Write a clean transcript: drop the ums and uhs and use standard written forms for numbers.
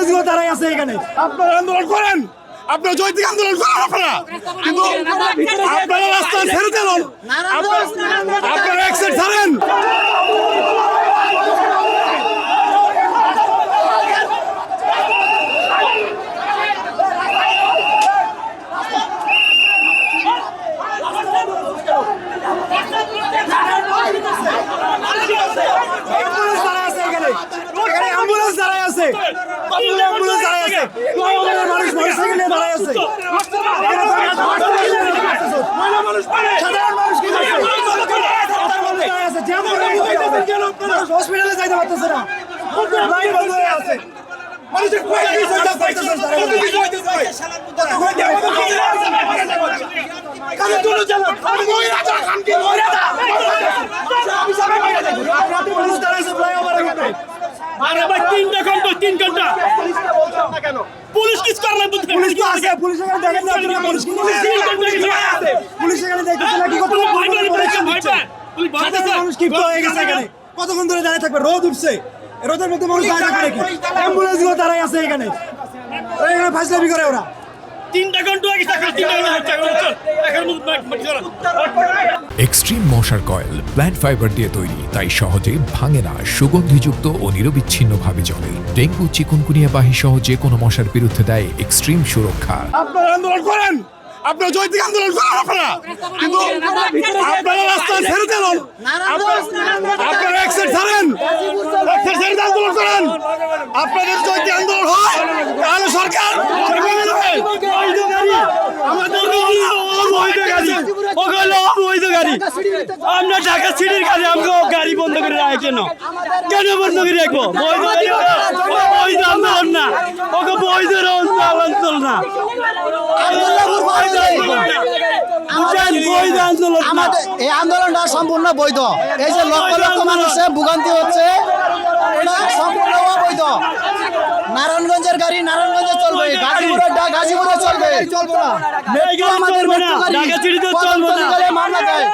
অ্যাম্বুলেন্সগুলো দাঁড়ায় আছে এখানে। আপনারা আন্দোলন করেন, আপনারা যৌক্তিক আন্দোলন করেন, আপনারা কিন্তু আপনারা রাস্তা ছেড়ে দেন, আপনারা এক্সিট ছাড়েন। অ্যাম্বুলেন্স দাঁড়ায় আছে এখানে, এখানে অ্যাম্বুলেন্স দাঁড়ায় আছে, অ্যাম্বুলেন্স দাঁড়ায় আছে, আমাদের মানুষ মোটরসাইকেল নিয়ে দাঁড়ায় আছে। সাধারণ মানুষ কি করছে? সাধারণ মানুষ দাঁড়ায় আছে, জ্যাম করে মানুষ হসপিটালে যাইতে পারতেছে না, লাইন বন্ধ হয়ে আছে। মানুষের কয়টা কি চিন্তা করতেছেন তারা? কাদের জন্য জ্বালান? পুলিশ দাঁড়ায় আছে ফ্লাইওভারের উপরে। আরে ভাই 3 ঘন্টা পুলিশ কিস করে না? পুলিশ তো আছে, পুলিশ এখানে দেখেন না, আপনারা পুলিশ কি করছে? পুলিশ এখানে দেখতেছে না, কি করতে সাধারণ মানুষ ক্ষিপ্ত হয়ে গেছে এখানে। কতক্ষণ ধরে দাঁড়িয়ে থাকবে? রোদ উঠছে, রোদের মধ্যে মানুষ দাঁড়িয়ে থাকবে নাকি? অ্যাম্বুলেন্স গুলো দাঁড়ায় আছে এখানে, এখানে ফাজলামি করে ওরা। 3 ঘন্টা আগে থাকলে 3 ঘন্টা এখন এক্সট্রিম মশার কয়েল প্ল্যান্ট ফাইবার দিয়ে তৈরি, তাই সহজে ভাঙে না, সুগন্ধিযুক্ত ও নিরবিচ্ছিন্নভাবে জ্বলে। ডেঙ্গু, চিকুনগুনিয়া বাহি সহ যে কোনো মশার বিরুদ্ধে দেয় এক্সট্রিম সুরক্ষা। আপনারা আন্দোলন করেন, আপনারা যৌক্তিক আন্দোলন করেন, আপনারা কিন্তু আপনারা রাস্তা ছেড়ে দেন, আপনারা এক্সিট ছাড়েন, এক্সিট ছেড়ে আন্দোলন করেন। আপনাদের যৌক্তিক আন্দোলন হয় তাহলে সরকার আমরা ঢাকা সিটির গাড়ি আমাকে গাড়ি বন্ধ করে রাখে কেন বন্ধ করে রাখবো? বৈধ আন্দোলন না, ওকে বৈধ আন্দোলন না, এই আন্দোলনটা সম্পূর্ণ বৈধ। এই যে লক্ষ লক্ষ মানুষের ভোগান্তি হচ্ছে, এটা সম্পূর্ণ অবৈধ। নারায়ণগঞ্জের গাড়ি নারায়ণগঞ্জে চলবে, গাজীপুরের গাজীপুরে চলবে, চলবে না। মেট্রো আমাদের মেট্রো গাড়ি ঢাকা সিটিতে চলবে না। মামলা দেয়।